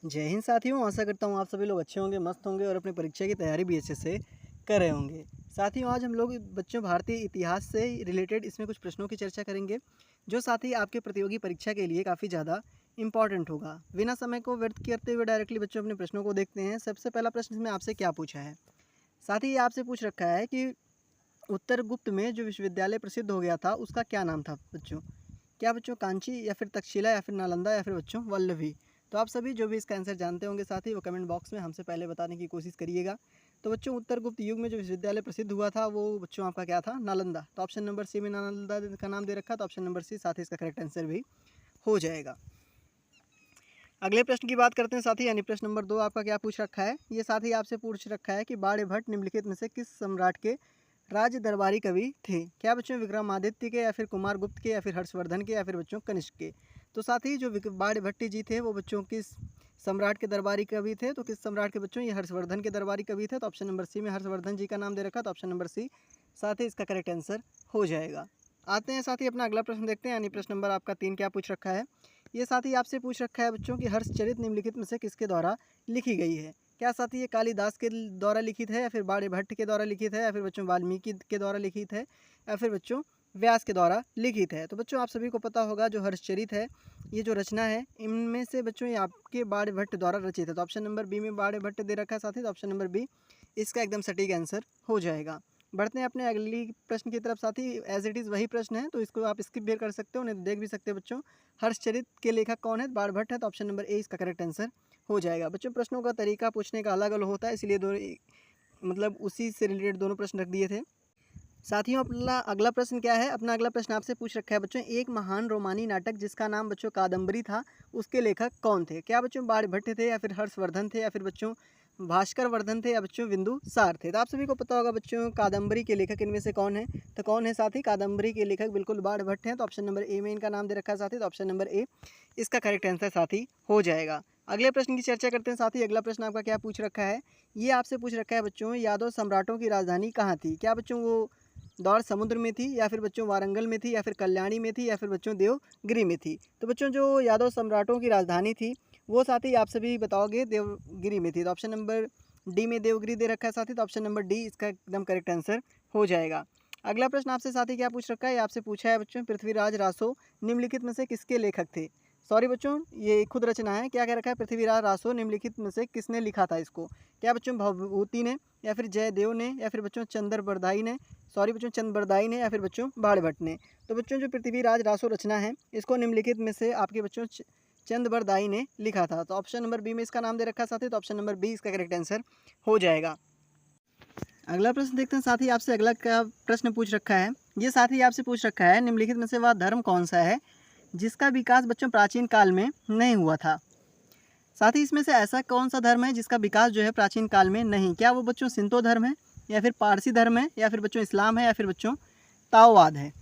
जय हिंद साथियों, आशा करता हूँ आप सभी लोग अच्छे होंगे, मस्त होंगे और अपनी परीक्षा की तैयारी भी अच्छे से कर रहे होंगे। साथियों, आज हम लोग बच्चों भारतीय इतिहास से रिलेटेड इसमें कुछ प्रश्नों की चर्चा करेंगे, जो साथ ही आपके प्रतियोगी परीक्षा के लिए काफ़ी ज़्यादा इंपॉर्टेंट होगा। बिना समय को व्यर्थ करते हुए डायरेक्टली बच्चों अपने प्रश्नों को देखते हैं। सबसे पहला प्रश्न इसमें आपसे क्या पूछा है। साथ ही आपसे पूछ रखा है कि उत्तर गुप्त में जो विश्वविद्यालय प्रसिद्ध हो गया था उसका क्या नाम था बच्चों। क्या बच्चों कांची या फिर तक्षशिला या फिर नालंदा या फिर बच्चों वल्लभी। तो आप सभी जो भी इसका आंसर जानते होंगे साथ ही वो कमेंट बॉक्स में हमसे पहले बताने की कोशिश करिएगा। तो बच्चों उत्तर गुप्त युग में जो विश्वविद्यालय प्रसिद्ध हुआ था वो बच्चों आपका क्या था, नालंदा। तो ऑप्शन नंबर सी में नालंदा का नाम दे रखा, तो ऑप्शन नंबर सी साथ ही इसका करेक्ट आंसर भी हो जाएगा। अगले प्रश्न की बात करते हैं साथी, यानी प्रश्न नंबर 2 आपका क्या पूछ रखा है। ये साथ ही आपसे पूछ रखा है कि बाणभट्ट निम्नलिखित में से किस सम्राट के राज दरबारी कवि थे। क्या बच्चों विक्रमादित्य के या फिर कुमारगुप्त के या फिर हर्षवर्धन के या फिर बच्चों कनिष्क के। तो साथ ही जो बाणभट्ट जी थे वो बच्चों किस सम्राट के दरबारी कवि थे। तो किस सम्राट के बच्चों, ये हर्षवर्धन के दरबारी कवि थे। तो ऑप्शन नंबर सी में हर्षवर्धन जी का नाम दे रखा, तो ऑप्शन नंबर सी साथ ही इसका करेक्ट आंसर हो जाएगा। आते हैं साथ ही अपना अगला प्रश्न देखते हैं, यानी प्रश्न नंबर आपका 3 क्या पूछ रखा है। ये साथ ही आपसे पूछ रखा है बच्चों कि हर्षचरित निम्नलिखित में से किसके द्वारा लिखी गई है। क्या साथी ये कालिदास के द्वारा लिखित है या फिर बाणभट्ट के द्वारा लिखित है या फिर बच्चों वाल्मीकि के द्वारा लिखित है या फिर बच्चों व्यास के द्वारा लिखित है। तो बच्चों आप सभी को पता होगा जो हर्षचरित है, ये जो रचना है इनमें से बच्चों ये आपके बाणभट्ट द्वारा रचित है। तो ऑप्शन नंबर बी में बाणभट्ट दे रखा है साथी, तो ऑप्शन नंबर बी इसका एकदम सटीक आंसर हो जाएगा। बढ़ते हैं अपने अगली प्रश्न की तरफ साथी। एज इट इज़ वही प्रश्न है तो इसको आप स्किप भी कर सकते हो, उन्हें देख भी सकते हो बच्चों। हर्षचरित के लेखक कौन है, बाणभट्ट है, तो ऑप्शन नंबर ए इसका करेक्ट आंसर हो जाएगा। बच्चों प्रश्नों का तरीका पूछने का अलग अलग होता है, इसलिए दोनों मतलब उसी से रिलेटेड दोनों प्रश्न रख दिए थे। साथियों अपना अगला प्रश्न क्या है, अपना अगला प्रश्न आपसे पूछ रखा है बच्चों एक महान रोमानी नाटक जिसका नाम बच्चों कादम्बरी था, उसके लेखक कौन थे। क्या बच्चों बाणभट्ट थे या फिर हर्षवर्धन थे या फिर बच्चों भास्कर वर्धन थे या बच्चों बिंदुसार थे। तो आप सभी को पता होगा बच्चों कादम्बरी के लेखक इनमें से कौन है। तो कौन है साथी, कादम्बरी के लेखक बिल्कुल बाणभट्ट हैं। तो ऑप्शन नंबर ए में इनका नाम दे रखा है साथी, तो ऑप्शन नंबर ए इसका करेक्ट आंसर साथी हो जाएगा। अगले प्रश्न की चर्चा करते हैं साथी। अगला प्रश्न आपका क्या पूछ रखा है, ये आपसे पूछ रखा है बच्चों यादव सम्राटों की राजधानी कहाँ थी। क्या बच्चों वो दौड़ समुद्र में थी या फिर बच्चों वारंगल में थी या फिर कल्याणी में थी या फिर बच्चों देवगिरी में थी। तो बच्चों जो यादव सम्राटों की राजधानी थी वो साथ ही आप सभी बताओगे देवगिरी में थी। तो ऑप्शन नंबर डी में देवगिरी दे रखा है साथी, तो ऑप्शन नंबर डी इसका एकदम करेक्ट आंसर हो जाएगा। अगला प्रश्न आपसे साथी क्या पूछ रखा है, आपसे पूछा है बच्चों पृथ्वीराज रासो निम्नलिखित में से किसके लेखक थे। सॉरी बच्चों ये खुद रचना है। क्या कह रखा है, पृथ्वीराज रासो निम्नलिखित में से किसने लिखा था इसको। क्या बच्चों भवभूति ने या फिर जयदेव ने या फिर बच्चों चंद्र बरदाई ने, सॉरी बच्चों चंद बरदाई ने या फिर बच्चों बाणभट्ट ने। तो बच्चों जो पृथ्वीराज रासो रचना है इसको निम्नलिखित में से आपके बच्चों चंद बरदाई ने लिखा था। तो ऑप्शन नंबर बी में इसका नाम दे रखा साथी, तो ऑप्शन नंबर बी इसका करेक्ट आंसर हो जाएगा। अगला प्रश्न देखते हैं साथी, आपसे अगला क्या प्रश्न पूछ रखा है। ये साथी आपसे पूछ रखा है निम्नलिखित में से वह धर्म कौन सा है जिसका विकास बच्चों प्राचीन काल में नहीं हुआ था। साथ ही इसमें से ऐसा कौन सा धर्म है जिसका विकास जो है प्राचीन काल में नहीं। क्या वो बच्चों सिंतो धर्म है या फिर पारसी धर्म है या फिर बच्चों इस्लाम है या फिर बच्चों ताओवाद है।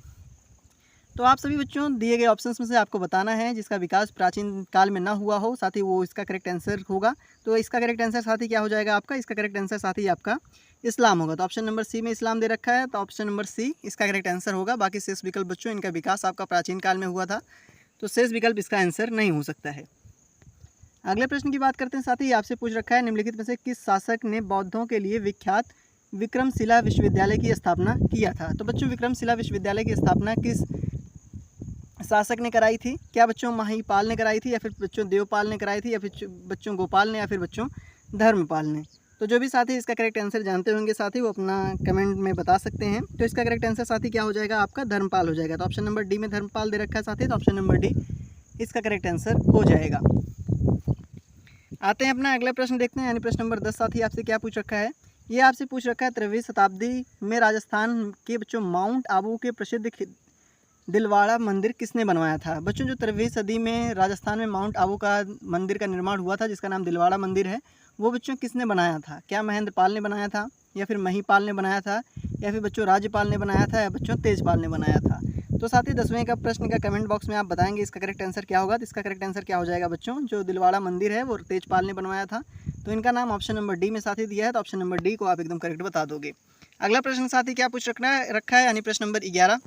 तो आप सभी बच्चों दिए गए ऑप्शंस में से आपको बताना है जिसका विकास प्राचीन काल में ना हुआ हो, साथ ही वो इसका करेक्ट आंसर होगा। तो इसका करेक्ट आंसर साथी क्या हो जाएगा आपका, इसका करेक्ट आंसर साथी आपका इस्लाम होगा। तो ऑप्शन नंबर सी में इस्लाम दे रखा है, तो ऑप्शन नंबर सी इसका करेक्ट आंसर होगा। बाकी शेष विकल्प बच्चों इनका विकास आपका प्राचीन काल में हुआ था, तो शेष विकल्प इसका आंसर नहीं हो सकता है। अगले प्रश्न की बात करते हैं साथ ही आपसे पूछ रखा है निम्नलिखित में से किस शासक ने बौद्धों के लिए विख्यात विक्रमशिला विश्वविद्यालय की स्थापना किया था। तो बच्चों विक्रमशिला विश्वविद्यालय की स्थापना किस शासक ने कराई थी। क्या बच्चों महिपाल ने कराई थी या फिर बच्चों देवपाल ने कराई थी या फिर बच्चों गोपाल ने या फिर बच्चों धर्मपाल ने। तो जो भी साथी इसका करेक्ट आंसर जानते होंगे साथी वो अपना कमेंट में बता सकते हैं। तो इसका करेक्ट आंसर साथी क्या हो जाएगा आपका, धर्मपाल हो जाएगा। तो ऑप्शन नंबर डी में धर्मपाल दे रखा है साथी, तो ऑप्शन नंबर डी इसका करेक्ट आंसर हो जाएगा। आते हैं अपना अगला प्रश्न देखते हैं, यानी प्रश्न नंबर 10 साथी आपसे क्या पूछ रखा है। ये आपसे पूछ रखा है 13वीं शताब्दी में राजस्थान के बच्चों माउंट आबू के प्रसिद्ध दिलवाड़ा मंदिर किसने बनवाया था। बच्चों जो 13वीं सदी में राजस्थान में माउंट आबू का मंदिर का निर्माण हुआ था जिसका नाम दिलवाड़ा मंदिर है, वो बच्चों किसने बनाया था। क्या महेंद्र पाल ने बनाया था या फिर महिपाल ने बनाया था या फिर बच्चों राज्यपाल ने बनाया था या बच्चों तेजपाल ने बनाया था। तो साथ ही 10वें का प्रश्न का कमेंट बॉक्स में आप बताएंगे इसका करेक्ट आंसर क्या होगा। तो इसका करेक्ट आंसर क्या हो जाएगा बच्चों, जो दिलवाड़ा मंदिर है वो तेजपाल ने बनवाया था। तो इनका नाम ऑप्शन नंबर डी में साथी दिया है, तो ऑप्शन नंबर डी को आप एकदम करेक्ट बता दोगे। अगला प्रश्न साथी क्या पूछ रखा है, यानी प्रश्न नंबर 11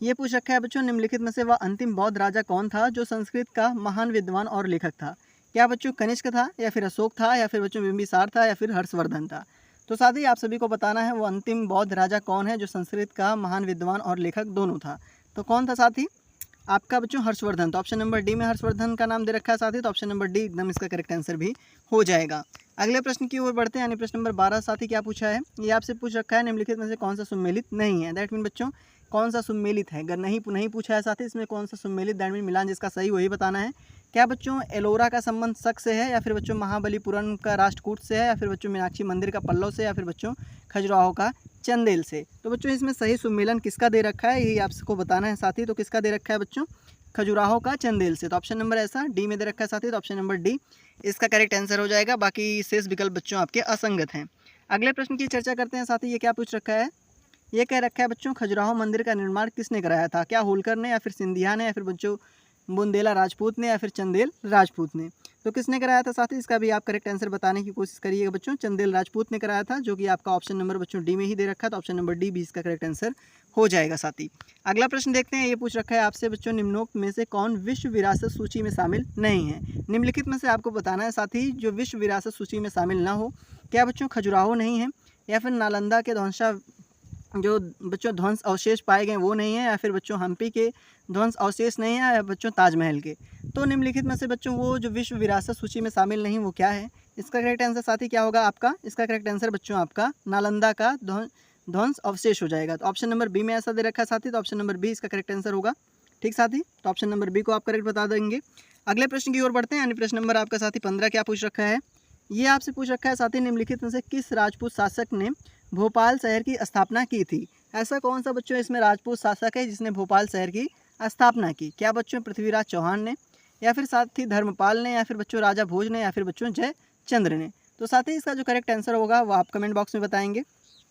ये पूछ रखा है बच्चों निम्नलिखित में से वह अंतिम बौद्ध राजा कौन था जो संस्कृत का महान विद्वान और लेखक था। क्या बच्चों कनिष्क था या फिर अशोक था या फिर बच्चों बिंबिसार था या फिर हर्षवर्धन था। तो साथ ही आप सभी को बताना है वो अंतिम बौद्ध राजा कौन है जो संस्कृत का महान विद्वान और लेखक दोनों था। तो कौन था साथी? आपका बच्चों हर्षवर्धन। तो ऑप्शन नंबर डी में हर्षवर्धन का नाम दे रखा है साथी, तो ऑप्शन नंबर डी एकदम इसका करेक्ट आंसर भी हो जाएगा। अगले प्रश्न की ओर बढ़ते हैं, यानी प्रश्न नंबर 12 साथी क्या पूछा है, ये आपसे पूछ रखा है निम्नलिखित में से कौन सा सुमेलित नहीं है। दैट मीन बच्चों कौन सा सुमेलित है, अगर नहीं पूछा है साथी इसमें कौन सा सुमेलित, दैट मीन मिलान जिसका सही वही बताना है। क्या बच्चों एलोरा का संबंध शक से है या फिर बच्चों महाबलीपुरम का राष्ट्रकूट से है या फिर बच्चों मीनाक्षी मंदिर का पल्लव से या फिर बच्चों खजुराहो का चंदेल से। तो बच्चों इसमें सही सुमेलन किसका दे रखा है यही आपको बताना है साथी। तो किसका दे रखा है बच्चों? खजुराहो का चंदेल से। तो ऑप्शन नंबर ऐसा डी में दे रखा है साथी, तो ऑप्शन नंबर डी इसका करेक्ट आंसर हो जाएगा। बाकी शेष विकल्प बच्चों आपके असंगत हैं। अगले प्रश्न की चर्चा करते हैं साथी, ये क्या पूछ रखा है, ये कह रखा है बच्चों खजुराहो मंदिर का निर्माण किसने कराया था। क्या होलकर ने या फिर सिंधिया ने या फिर बच्चों बुंदेला राजपूत ने या फिर चंदेल राजपूत ने। तो किसने कराया था साथी, इसका भी आप करेक्ट आंसर बताने की कोशिश करिएगा बच्चों। चंदेल राजपूत ने कराया था, जो कि आपका ऑप्शन नंबर बच्चों डी में ही दे रखा है, तो ऑप्शन नंबर डी भी इसका करेक्ट आंसर हो जाएगा साथी। अगला प्रश्न देखते हैं, ये पूछ रखा है आपसे बच्चों निम्नोक्त में से कौन विश्व विरासत सूची में शामिल नहीं है। निम्नलिखित में से आपको बताना है साथी जो विश्व विरासत सूची में शामिल ना हो। क्या बच्चों खजुराहो नहीं है या फिर नालंदा के जो बच्चों ध्वंस अवशेष पाए गए वो नहीं है या फिर बच्चों हम्पी के ध्वंस अवशेष नहीं है या बच्चों ताजमहल के। तो निम्नलिखित में से बच्चों वो जो विश्व विरासत सूची में शामिल नहीं वो क्या है, इसका करेक्ट आंसर साथी क्या होगा आपका, इसका करेक्ट आंसर बच्चों आपका नालंदा का ध्वंस अवशेष हो जाएगा। तो ऑप्शन नंबर बी में ऐसा दे रखा है साथी, तो ऑप्शन नंबर बी इसका करेक्ट आंसर होगा। ठीक साथी, तो ऑप्शन नंबर बी को आप करेक्ट बता देंगे। अगले प्रश्न की ओर बढ़ते हैं, यानी प्रश्न नंबर आपका साथी 15 क्या पूछ रखा है, ये आपसे पूछ रखा है साथी निम्नलिखित में से किस राजपूत शासक ने भोपाल शहर की स्थापना की थी। ऐसा कौन सा बच्चों इसमें राजपूत शासक है जिसने भोपाल शहर की स्थापना की। क्या बच्चों पृथ्वीराज चौहान ने या फिर साथी धर्मपाल ने या फिर बच्चों राजा भोज ने या फिर बच्चों जयचंद्र ने। तो साथी इसका जो करेक्ट आंसर होगा वो आप कमेंट बॉक्स में बताएंगे।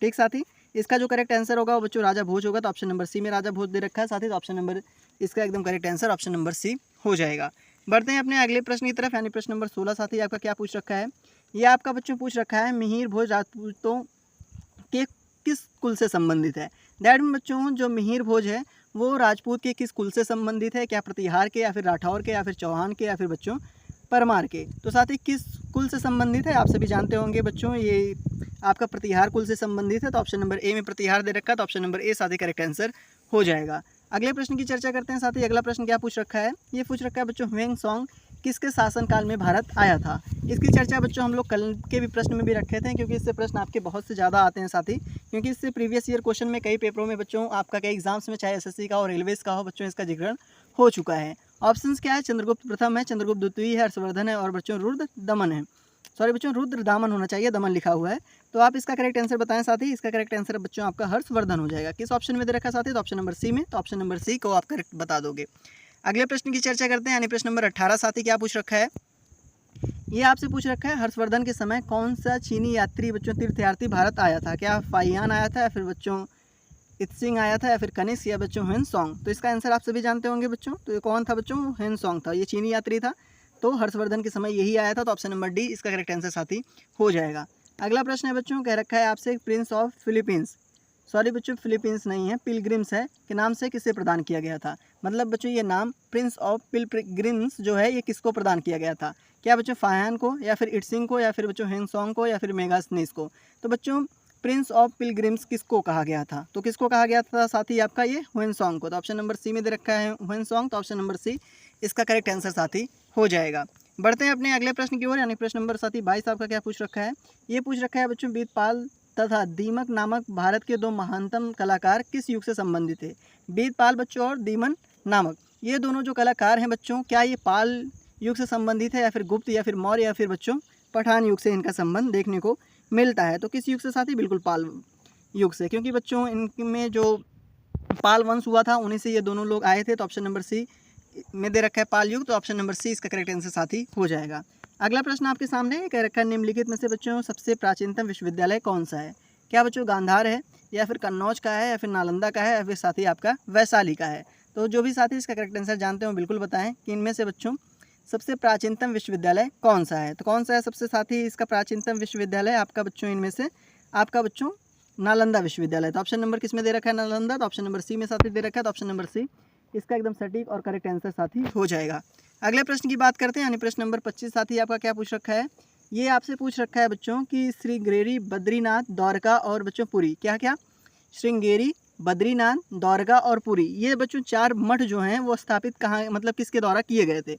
ठीक साथी, इसका जो करेक्ट आंसर होगा वो बच्चों राजा भोज होगा, तो ऑप्शन नंबर सी में राजा भोज दे रखा है साथी, तो ऑप्शन नंबर इसका एकदम correct answer option number C हो जाएगा। बढ़ते हैं अपने अगले प्रश्न की तरफ, यानी प्रश्न नंबर 16 साथी आपका क्या पूछ रखा है, ये आपका बच्चों पूछ रखा है मिहिर भोज राजपूतों के किस कुल से संबंधित है। दैट मीन बच्चों जो मिहिर भोज है वो राजपूत के किस कुल से संबंधित है, क्या प्रतिहार के या फिर राठौर के या फिर चौहान के या फिर बच्चों परमार के। तो साथ ही किस कुल से संबंधित है आप सभी जानते होंगे बच्चों, ये आपका प्रतिहार कुल से संबंधित है, तो ऑप्शन नंबर ए में प्रतिहार दे रखा है, तो ऑप्शन नंबर ए साथी करेक्ट आंसर हो जाएगा। अगले प्रश्न की चर्चा करते हैं साथी। अगला प्रश्न क्या पूछ रखा है, ये पूछ रखा है बच्चों ह्वेंसोंग किसके शासनकाल में भारत आया था। इसकी चर्चा बच्चों हम लोग कल के भी प्रश्न में भी रखे थे, क्योंकि इससे प्रश्न आपके बहुत से ज़्यादा आते हैं साथी, क्योंकि इससे प्रीवियस ईयर क्वेश्चन में कई पेपरों में बच्चों आपका कई एग्जाम्स में चाहे एसएससी का हो रेलवेज का हो बच्चों इसका जिक्र हो चुका है। ऑप्शंस क्या है, चंद्रगुप्त प्रथम है, चंद्रगुप्त द्वितीय है, हर्षवर्धन है और बच्चों रुद्र दमन है। सॉरी बच्चों रुद्र दामन होना चाहिए, दमन लिखा हुआ है। तो आप इसका करेक्ट आंसर बताएं साथी, इसका करेक्ट आंसर बच्चों आपका हर्षवर्धन हो जाएगा। किस ऑप्शन में दे रखा साथी, तो ऑप्शन नंबर सी में, तो ऑप्शन नंबर सी को आप करेक्ट बता दोगे। अगले प्रश्न की चर्चा करते हैं, यानी प्रश्न नंबर 18 साथी क्या पूछ रखा है, ये आपसे पूछ रखा है हर्षवर्धन के समय कौन सा चीनी यात्री बच्चों तीर्थयात्री भारत आया था। क्या फाइयान आया था या फिर बच्चों इत्सिंग आया था या फिर कनिष्क या बच्चों ह्वेंसोंग। तो इसका आंसर आप सभी जानते होंगे बच्चों, तो ये कौन था बच्चों, ह्वेंसोंग था, ये चीनी यात्री था, तो हर्षवर्धन के समय यही आया था, तो ऑप्शन नंबर डी इसका करेक्ट आंसर साथी हो जाएगा। अगला प्रश्न है बच्चों, कह रखा है आपसे प्रिंस ऑफ फिलीपींस, सॉरी बच्चों फिलीपींस नहीं है पिलग्रिम्स है, के नाम से किसे प्रदान किया गया था। मतलब बच्चों ये नाम प्रिंस ऑफ पिलग्रिम्स जो है ये किसको प्रदान किया गया था। क्या बच्चों फायान को या फिर इट्सिंग को या फिर बच्चों ह्वेंसोंग को या फिर मेगासनीस को। तो बच्चों प्रिंस ऑफ पिलग्रिम्स किसको कहा गया था, तो किसको कहा गया था साथी आपका ये ह्वेंसोंग को। तो ऑप्शन नंबर सी में दे रखा है ह्वेंसोंग, तो ऑप्शन नंबर सी इसका करेक्ट आंसर साथी हो जाएगा। बढ़ते हैं अपने अगले प्रश्न की ओर, यानी प्रश्न नंबर साथी 22 आपका क्या पूछ रखा है, ये पूछ रखा है बच्चों बीतपाल तथा दीमक नामक भारत के दो महानतम कलाकार किस युग से संबंधित थे। बीतपाल बच्चों और दीमन नामक ये दोनों जो कलाकार हैं बच्चों, क्या ये पाल युग से संबंधित है या फिर गुप्त या फिर मौर्य या फिर बच्चों पठान युग से इनका संबंध देखने को मिलता है। तो किस युग से साथी, बिल्कुल पाल युग से, क्योंकि बच्चों इनमें जो पाल वंश हुआ था उन्हीं से ये दोनों लोग आए थे, तो ऑप्शन नंबर सी में दे रखा है पाल युग, तो ऑप्शन नंबर सी इसका करेक्ट आंसर साथी हो जाएगा। अगला प्रश्न आपके सामने कह रखा है निम्नलिखित में से बच्चों सबसे प्राचीनतम विश्वविद्यालय कौन सा है। क्या बच्चों गांधार है या फिर कन्नौज का है या फिर नालंदा का है या फिर साथी आपका वैशाली का है। तो जो भी साथी इसका करेक्ट आंसर जानते हो बिल्कुल बताएं कि इनमें से बच्चों सबसे प्राचीनतम विश्वविद्यालय कौन सा है। तो कौन सा है सबसे साथी इसका प्राचीनतम विश्वविद्यालय आपका बच्चों इनमें से आपका बच्चों नालंदा विश्वविद्यालय। तो ऑप्शन नंबर किस में दे रखा है नालंदा, तो ऑप्शन नंबर सी में साथी दे रखा है, तो ऑप्शन नंबर सी इसका एकदम सटीक और करेक्ट आंसर साथी हो जाएगा। अगले प्रश्न की बात करते हैं, यानी प्रश्न नंबर 25 साथी आपका क्या पूछ रखा है। ये आपसे पूछ रखा है बच्चों कि श्रृंगेरी, बद्रीनाथ, द्वारका और बच्चों पुरी, क्या क्या, श्रृंगेरी, बद्रीनाथ, द्वारका और पुरी, ये बच्चों 4 मठ जो हैं वो स्थापित कहाँ, मतलब किसके द्वारा किए गए थे।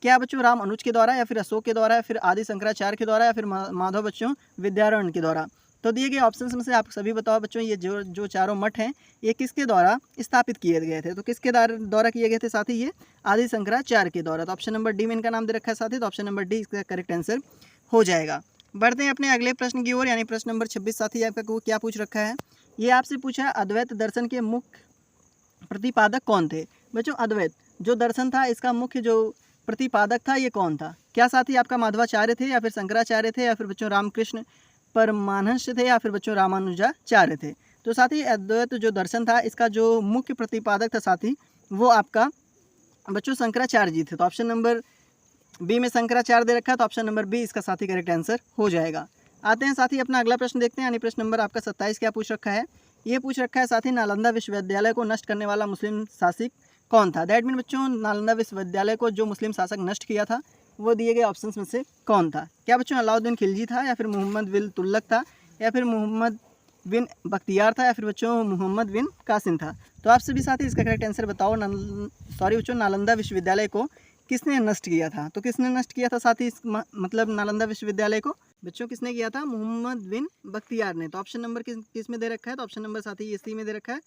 क्या बच्चों राम अनुज के द्वारा, या फिर अशोक के द्वारा, या फिर आदि शंकराचार्य के द्वारा, या फिर माधव बच्चों विद्यारण्य के द्वारा। तो दिए गए ऑप्शंस में से आप सभी बताओ बच्चों, ये जो चारों मठ हैं ये किसके द्वारा स्थापित किए गए थे। तो किसके द्वारा किए गए थे साथी, ये आदि शंकराचार्य के द्वारा। तो ऑप्शन नंबर डी में इनका नाम दे रखा है साथी, तो ऑप्शन नंबर डी इसका करेक्ट आंसर हो जाएगा। बढ़ते हैं अपने अगले प्रश्न की ओर, यानी प्रश्न नंबर 26 साथी आपका क्या पूछ रखा है। ये आपसे पूछा है अद्वैत दर्शन के मुख्य प्रतिपादक कौन थे। बच्चों अद्वैत जो दर्शन था इसका मुख्य जो प्रतिपादक था ये कौन था। क्या साथी आपका माधवाचार्य थे, या फिर शंकराचार्य थे, या फिर बच्चों रामकृष्ण परमहंस थे, या फिर बच्चों रामानुजाचार्य थे। तो साथी अद्वैत जो दर्शन था इसका जो मुख्य प्रतिपादक था साथी वो आपका बच्चों शंकराचार्य जी थे। तो ऑप्शन नंबर बी में शंकराचार्य दे रखा है, तो ऑप्शन नंबर बी इसका साथी करेक्ट आंसर हो जाएगा। आते हैं साथी अपना अगला प्रश्न देखते हैं, यानी प्रश्न नंबर आपका 27 क्या पूछ रखा है। ये पूछ रखा है साथी नालंदा विश्वविद्यालय को नष्ट करने वाला मुस्लिम शासक कौन था। दैट मीन बच्चों नालंदा विश्वविद्यालय को जो मुस्लिम शासक नष्ट किया था वो दिए गए ऑप्शंस में से कौन था। क्या बच्चों अलाउद्दीन खिलजी था, या फिर मोहम्मद बिन तुगलक था, या फिर मोहम्मद बिन बख्तियार था, या फिर बच्चों मोहम्मद बिन कासिम था। तो आप सभी साथी इसका करेक्ट आंसर बताओ। बच्चों नालंदा विश्वविद्यालय को किसने नष्ट किया था। तो किसने नष्ट किया था साथी मतलब नालंदा विश्वविद्यालय को बच्चों किसने किया था, मोहम्मद बिन बख्तियार ने। तो ऑप्शन नंबर किस में दे रखा है, तो ऑप्शन नंबर साथी ये सी में दे रखा है,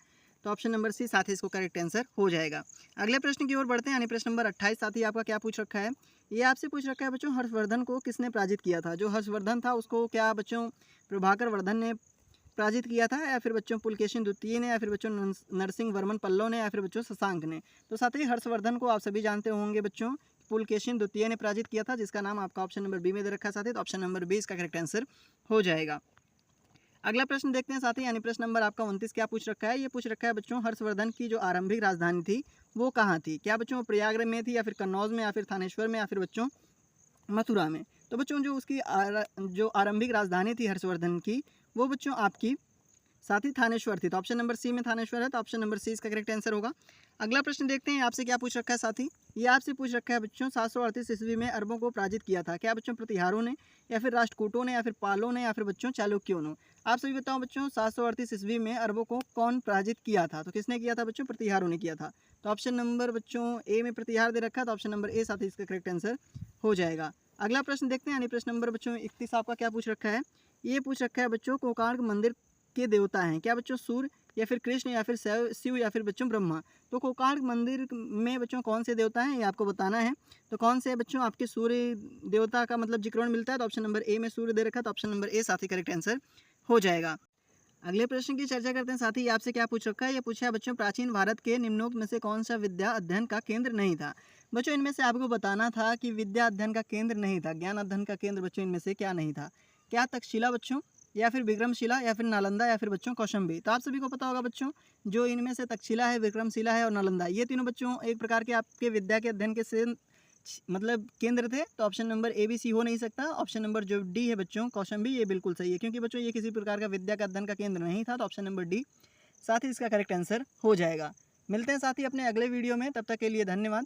तो ऑप्शन नंबर सी साथी इसको करेक्ट आंसर हो जाएगा। अगले प्रश्न की ओर बढ़ते हैं, यानी प्रश्न नंबर 28 साथी आपका क्या पूछ रखा है। ये आपसे पूछ रखा है बच्चों हर्षवर्धन को किसने पराजित किया था। जो हर्षवर्धन था उसको क्या बच्चों प्रभाकर वर्धन ने पराजित किया था, या फिर बच्चों पुलकेशिन द्वितीय ने, या फिर बच्चों नरसिंह वर्मन पल्लव ने, या फिर बच्चों शशांक ने। तो साथ ही हर्षवर्धन को आप सभी जानते होंगे बच्चों पुलकेशिन द्वितीय ने पराजित किया था, जिसका नाम आपका ऑप्शन नंबर बी में दे रखा है साथी, तो ऑप्शन नंबर बी इसका करेक्ट आंसर हो जाएगा। अगला प्रश्न देखते हैं साथी, यानी प्रश्न नंबर आपका 29 क्या पूछ रखा है। ये पूछ रखा है बच्चों हर्षवर्धन की जो आरंभिक राजधानी थी वो कहाँ थी। क्या बच्चों प्रयागराज में थी, या फिर कन्नौज में, या फिर थानेश्वर में, या फिर बच्चों मथुरा में। तो बच्चों जो उसकी जो आरंभिक राजधानी थी हर्षवर्धन की वो बच्चों आपकी साथी थानेश्वर थी। तो ऑप्शन नंबर सी में थानेश्वर है, तो ऑप्शन नंबर सी इसका करेक्ट आंसर होगा। अगला प्रश्न देखते हैं आपसे क्या पूछ रखा है साथी। ये आपसे पूछ रखा है बच्चों 738 ईस्वी में अरबों को पराजित किया था। क्या बच्चों प्रतिहारों ने, या फिर राष्ट्रकूटों ने, या फिर पालों ने, या फिर बच्चों चालुक्यों ने। आप सभी बताओ बच्चों 738 ईस्वी में अरबों को कौन पराजित किया था। तो किसने किया था बच्चों, प्रतिहारों ने किया था। तो ऑप्शन नंबर बच्चों ए में प्रतिहार दे रखा है, तो ऑप्शन नंबर ए साथी इसका करेक्ट आंसर हो जाएगा। अगला प्रश्न देखते हैं, यानी प्रश्न नंबर बच्चों 31 आपका क्या पूछ रखा है। ये पूछ रखा है बच्चों कोणार्क मंदिर के देवता हैं। क्या बच्चों सूर्य, या फिर कृष्ण, या फिर शिव, या फिर बच्चों ब्रह्मा। तो कोणार्क मंदिर में बच्चों कौन से देवता हैं ये आपको बताना है। तो कौन से बच्चों आपके सूर्य देवता का मतलब जिक्रण मिलता है। तो ऑप्शन नंबर ए में सूर्य दे रखा है, तो ऑप्शन नंबर ए साथी करेक्ट आंसर हो जाएगा। अगले प्रश्न की चर्चा करते हैं साथी। आपसे क्या पूछ रखा है। ये पूछा है बच्चों प्राचीन भारत के निम्नोक्त में से कौन सा विद्या अध्ययन का केंद्र नहीं था। बच्चों इनमें से आपको बताना था कि विद्या अध्ययन का केंद्र नहीं था, ज्ञान अध्ययन का केंद्र बच्चों इनमें से क्या नहीं था। क्या तक्षशिला बच्चों, या फिर विक्रमशिला, या फिर नालंदा, या फिर बच्चों कौशाम्बी। तो आप सभी को पता होगा बच्चों जो इनमें से तक्षशिला है, विक्रमशिला है और नालंदा, ये तीनों बच्चों एक प्रकार के आपके विद्या के अध्ययन के से मतलब केंद्र थे। तो option number A B C हो नहीं सकता। ऑप्शन नंबर जो डी है बच्चों कौशाम्बी ये बिल्कुल सही है, क्योंकि बच्चों ये किसी प्रकार का विद्या का अध्ययन का केंद्र नहीं था। तो ऑप्शन नंबर डी साथ ही इसका करेक्ट आंसर हो जाएगा। मिलते हैं साथ ही अपने अगले वीडियो में, तब तक के लिए धन्यवाद।